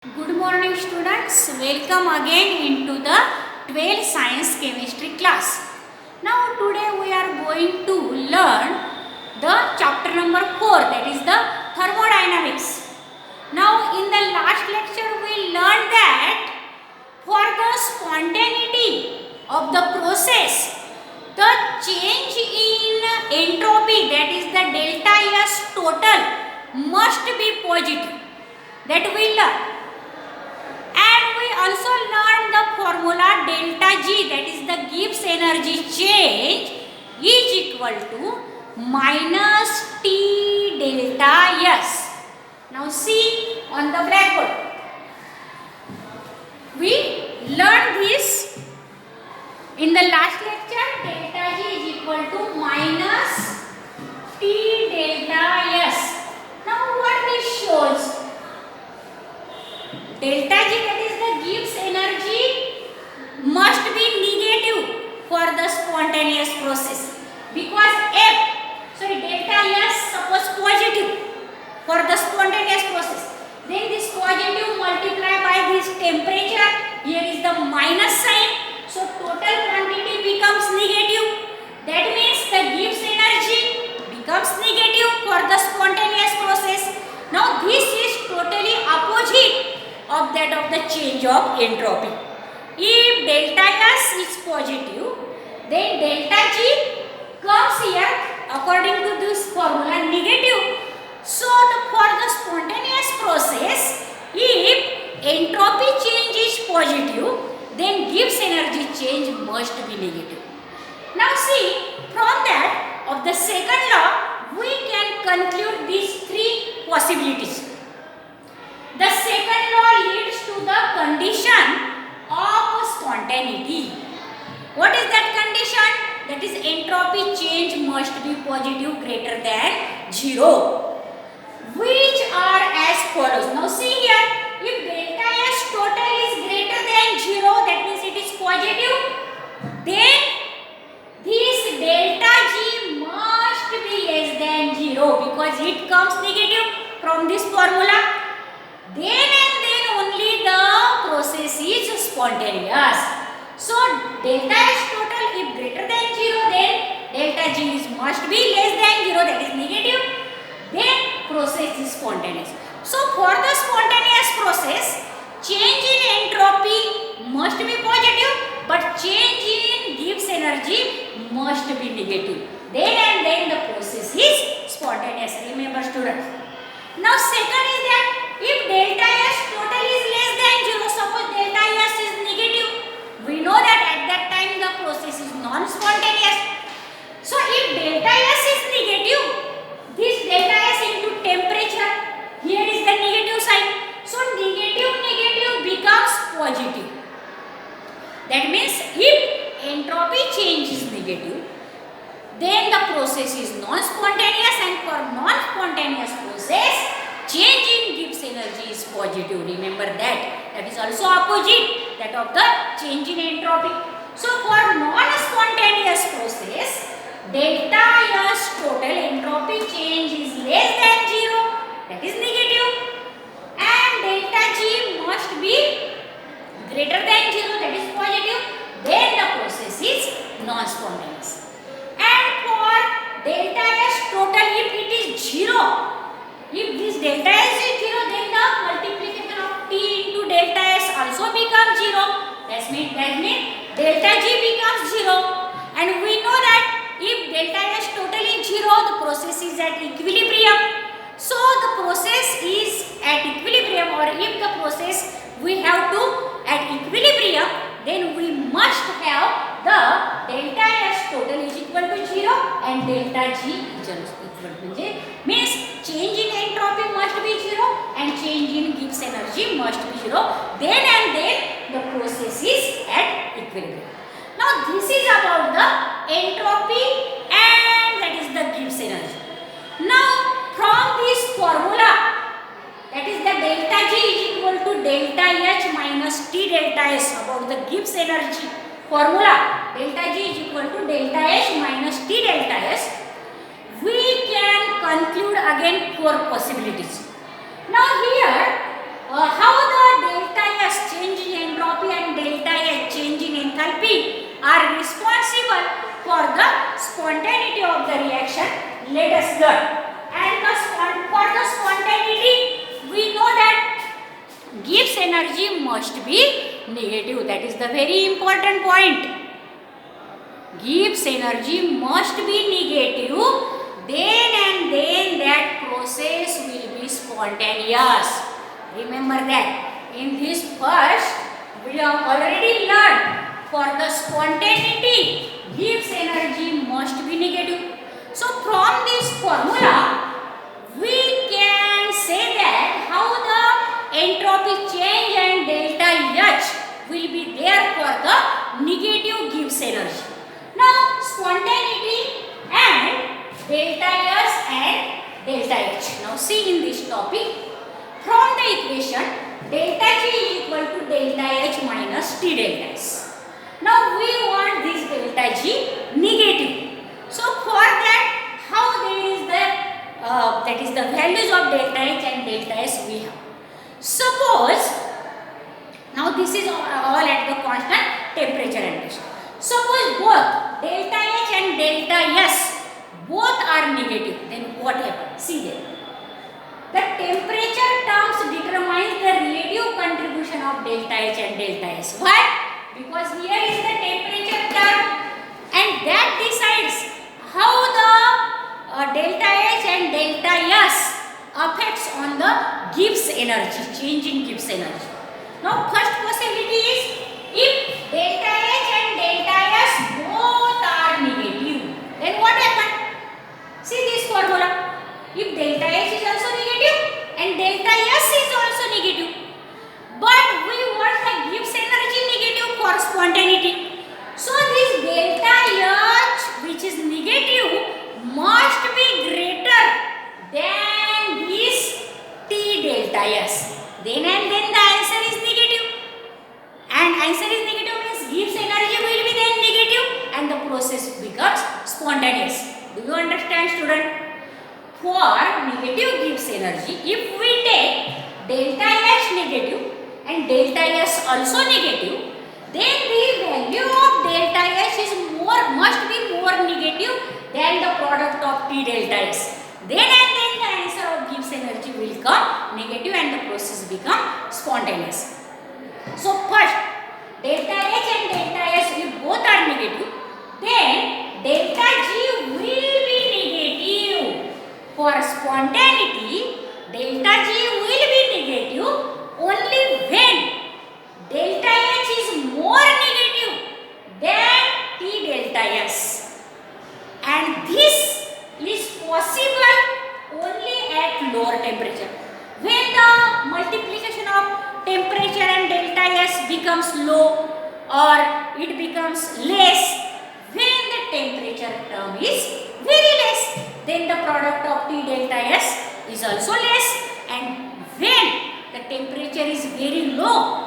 Good morning students, welcome again into the 12th science chemistry class. Now today we are going to learn the chapter number 4, that is the thermodynamics. Now in the last lecture we learned that for the spontaneity of the process, the change in entropy, that is the delta S total, must be positive. That we learn. And we also learned the formula delta G, that is the Gibbs energy change, is equal to minus T delta S. Now see on the blackboard. We learned this in the last lecture. Delta G is equal to minus T delta S. Now what this shows? Delta G, that is the Gibbs energy, must be negative for the spontaneous process, because delta S suppose positive for the spontaneous process, then this positive multiply by this temperature, here is the minus sign, so total quantity becomes negative. That means the Gibbs energy becomes negative for the spontaneous process. Now this is totally opposite of that of the change of entropy. If delta S is positive, then delta G comes here according to this formula negative. So for the spontaneous process, if entropy change is positive, then Gibbs energy change must be negative. Now see, from that of the second law, we can conclude these three possibilities. The second law leads to the condition of spontaneity. What is that condition? That is entropy change must be positive greater than 0. Which are as follows. Now see here, if delta S total is greater than 0, that means it is positive, then this delta G must be less than 0 because it comes negative from this formula. Then and then only the process is spontaneous. So delta S total if greater than 0, then delta G must be less than 0, that is negative, then process is spontaneous. So for the spontaneous process, change in entropy must be positive, but change in Gibbs energy must be negative. Then and then the process is spontaneous. Remember students. Now second is that if delta S total is less than 0, suppose delta S is negative, we know that at that time the process is non-spontaneous. So if delta S is negative, this delta S into temperature, here is the negative sign. So negative becomes positive. That means if entropy change is negative, then the process is non-spontaneous, and for non-spontaneous process, change in Gibbs energy is positive. Remember that. That is also opposite that of the change in entropy. So for non-spontaneous process, delta S total entropy change is less than 0, that is negative, and delta G must be greater than 0, that is positive, then the process is non-spontaneous. And for delta S total, if it is 0, if this delta S is 0, then the multiplication of T into delta S also becomes 0. That means delta G becomes 0. And we know that if delta S total is 0, the process is at equilibrium. So the process is at equilibrium, or if the process we have to at equilibrium, then we must have the delta S total is equal to 0 and delta G is equal to 0. Means change in entropy must be 0 and change in Gibbs energy must be 0. Then and then the process is at equilibrium. Now this is about the entropy and that is the Gibbs energy. Now from this formula, that is the delta G is equal to delta H minus T delta S, about the Gibbs energy formula, delta G is equal to delta H minus T delta S, we can conclude again 4 possibilities. Now here how the delta S change in entropy and delta H change in enthalpy are responsible for the spontaneity of the reaction. Let us learn. And for the spontaneity, we know that Gibbs energy must be negative. That is the very important point. Gibbs energy must be negative. Then and then that process will be spontaneous. Remember that. In this first, we have already learned for the spontaneity, Gibbs energy must be negative. So from this formula, we can say that how the entropy change and delta H will be there for the negative Gibbs energy. Now spontaneity and delta S and delta H. Now see in this topic, from the equation delta G is equal to delta H minus T delta S. Now we want this delta G negative. So for that, how there is the that is the values of delta H and delta S we have. Suppose now this is all at the constant temperature and pressure. Suppose both delta H and delta S both are negative, then what happens? See there. The temperature terms determines the relative contribution of delta H and delta S. Why? Because here is the temperature term and that decides how the delta H and delta S affects on the Gibbs energy, change in Gibbs energy. Now first possibility is if delta H and delta S both are negative, then what happens? See this formula. If delta H is also negative and delta S is also negative, but we want the Gibbs energy negative for spontaneity. So this delta H which is negative must be greater than this T delta S. Then and then the answer is negative. And answer is negative means Gibbs energy will be then negative and the process becomes spontaneous. Do you understand, student? For negative Gibbs energy, if we take delta H negative and delta S also negative, then the value of delta H is must be more negative than the product of T delta S. Then and then the answer of Gibbs energy will come negative and the process become spontaneous. So first, delta H and delta S if both are negative, then delta G will be negative. For spontaneity, delta G will be negative only when delta H is more negative than T delta S. And this is possible only at lower temperature. When the multiplication of temperature and delta S becomes low or it becomes less, when the temperature term is very less, then the product of T delta S is also less, and when the temperature is very low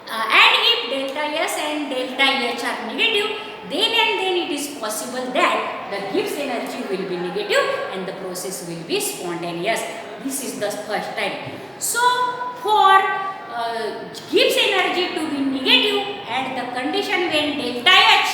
and if delta S and delta H are negative, then and then it is possible that the Gibbs energy will be negative and the process will be spontaneous. This is the first time. So for Gibbs energy to be negative at the condition when delta H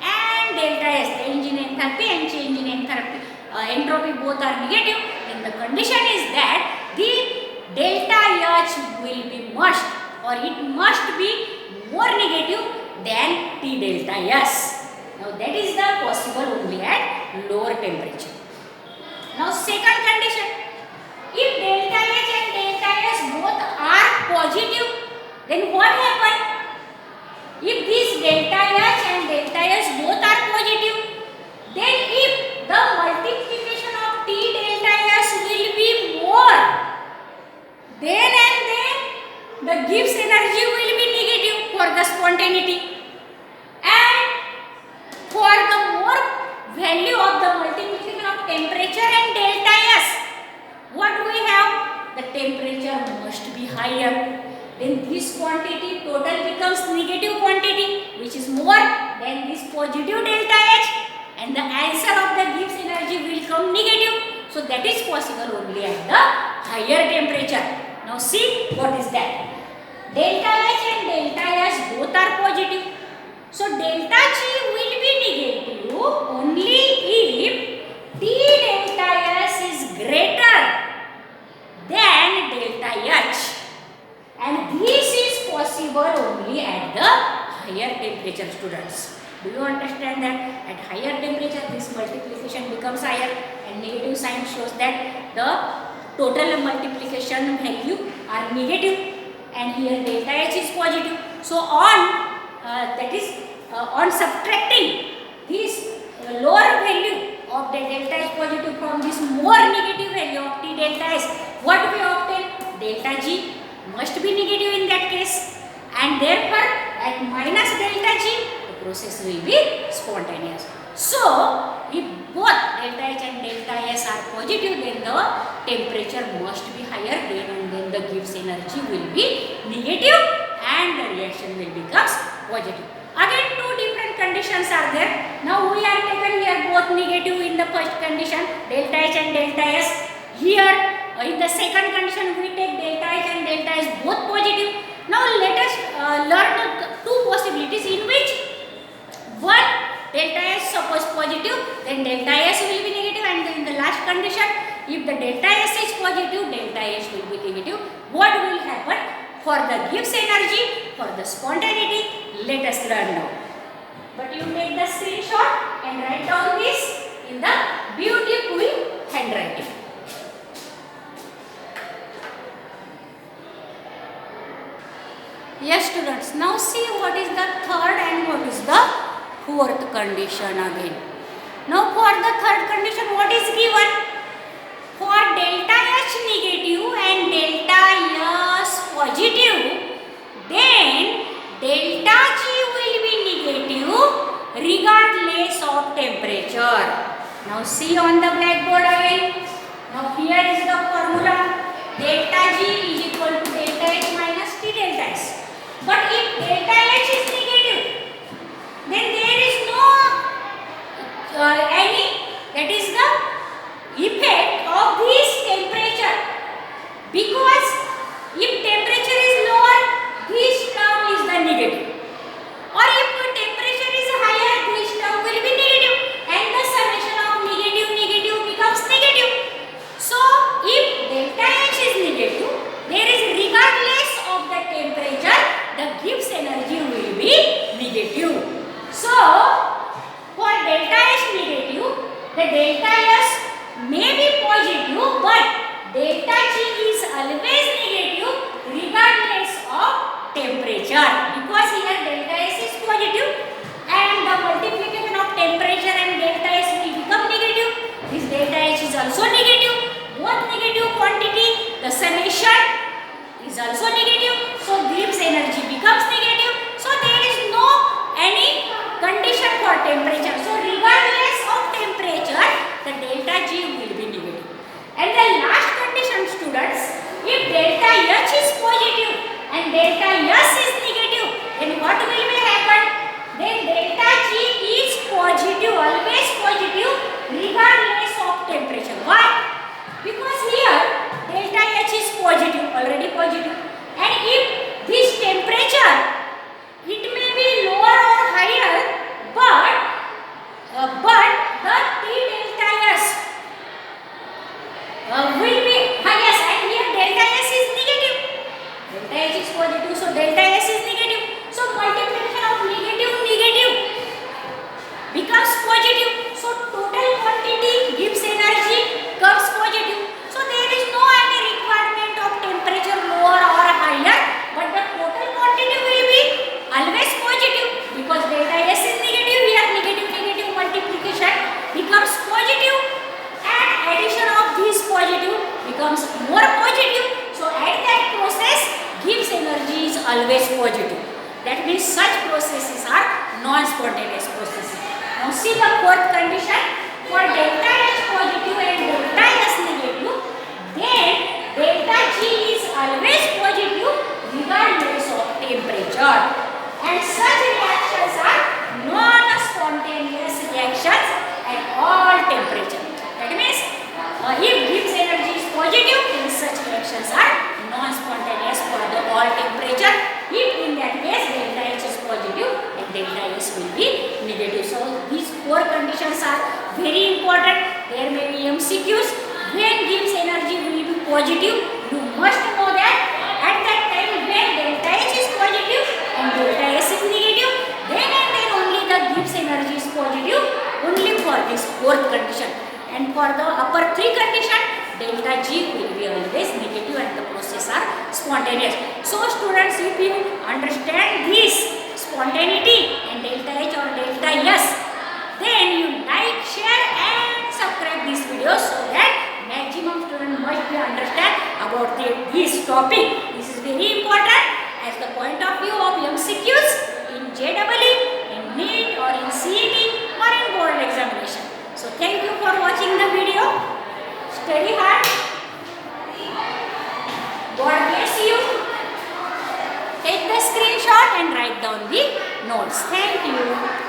and delta S, change in enthalpy and change in entropy both are negative, then the condition is that the delta H will be must be more negative than T delta S. Now that is the possible only at lower temperature. Now second condition, if delta H and delta S both are positive, then what happens? If this delta H and delta S both are positive, then if the multiplication of T delta S will be more, then and then the Gibbs energy will be negative for the spontaneity. And for the more value of the multiplication of temperature and delta S, what we have? The temperature must be higher. Then this quantity total becomes negative quantity, which is more than this positive delta H, and the answer of the Gibbs energy will come negative. So that is possible only at the higher temperature. Now see what is that. Delta H and delta S both are positive. So delta G will be negative only if T delta S is greater than delta H. And this is possible only at the higher temperature, students. Do you understand that at higher temperature this multiplication becomes higher and negative sign shows that the total multiplication value are negative, and here delta H is positive. So on subtracting this lower value of the delta H positive from this more negative value of T delta S, what we obtain? Delta G must be negative in that case, and therefore at minus delta G the process will be spontaneous. So if both delta H and delta S are positive, then the temperature must be higher, and then the Gibbs energy will be negative and the reaction will become positive. Again two different conditions are there. Now we are taken here both negative in the first condition, delta H and delta S. Here in the second condition we take delta H and delta S both positive. Now let us learn the two possibilities in which one delta S suppose positive, then delta S will be negative, and then in the last condition if the delta S is positive, delta S will be negative. What will happen for the Gibbs energy, for the spontaneity? Let us learn now. But you take the screenshot and write down this in the beautiful handwriting. Yes students, now see what is the third and what is the fourth condition again. Now for the third condition what is given? For delta H negative and delta S positive, then delta G will be negative regardless of temperature. Now see on the blackboard again. Now here is the formula. Delta G is equal to delta H minus T delta S. But if delta H is negative, then there is no that is the effect of this temperature, because if temperature is lower, this term is the negative, or if the temperature is higher, this term will be negative, and the summation of negative negative becomes negative. So if delta H is negative, there is regardless of the temperature, the Gibbs energy will be negative. So for delta H negative, the delta S may be positive, but delta G is always negative regardless of temperature, because here delta S is positive and the multiplication of temperature and delta S will become negative. This delta H is also negative, both negative quantity, the summation is also negative, so Gibbs energy becomes negative. So there is no any condition for temperature. So regardless of temperature, the delta G will be negative. And the last condition students, if delta H is positive and delta S is negative, then what will be happen? Then delta G is positive, always positive regardless of temperature. Why? Because here delta H is positive, already positive, and if this temperature, it may be lower or higher, but the T delta S will be highest, and here delta S is negative. Delta H is positive, so delta S is negative. So multiplication of negative negative becomes positive. So total quantity Gibbs energy comes positive. So there is no any requirement of temperature lower or higher, but the total quantity will be always positive, because delta S is negative, here negative negative multiplication becomes positive, and addition of this positive becomes more positive. So at that process Gibbs energy is always positive. That means such processes are non-spontaneous processes. Now see the fourth condition. For delta H positive and delta S negative, then delta G is always positive regardless of temperature. And such reactions are non-spontaneous reactions at all temperature. That means if Gibbs energy is positive, then such reactions are non-spontaneous for the all temperature. If in that case delta H is positive and delta S will be negative. So these four conditions are very important. There may be MCQs. When Gibbs energy will be positive, you must know that at that time when delta H is positive and delta S is negative, then and then only the Gibbs energy is positive only for this fourth condition. And for the upper three condition, delta G will be always negative and the process are spontaneous. So students, if you understand this spontaneity and delta H or delta S, then you like, share and subscribe this video so that maximum student must be understand about this topic. This is very important as the point of view of MCQs in JEE, in NEET or in CET or in board examination. So thank you for watching the video. Study hard. God bless you. Take the screenshot and write down the notes. Thank you.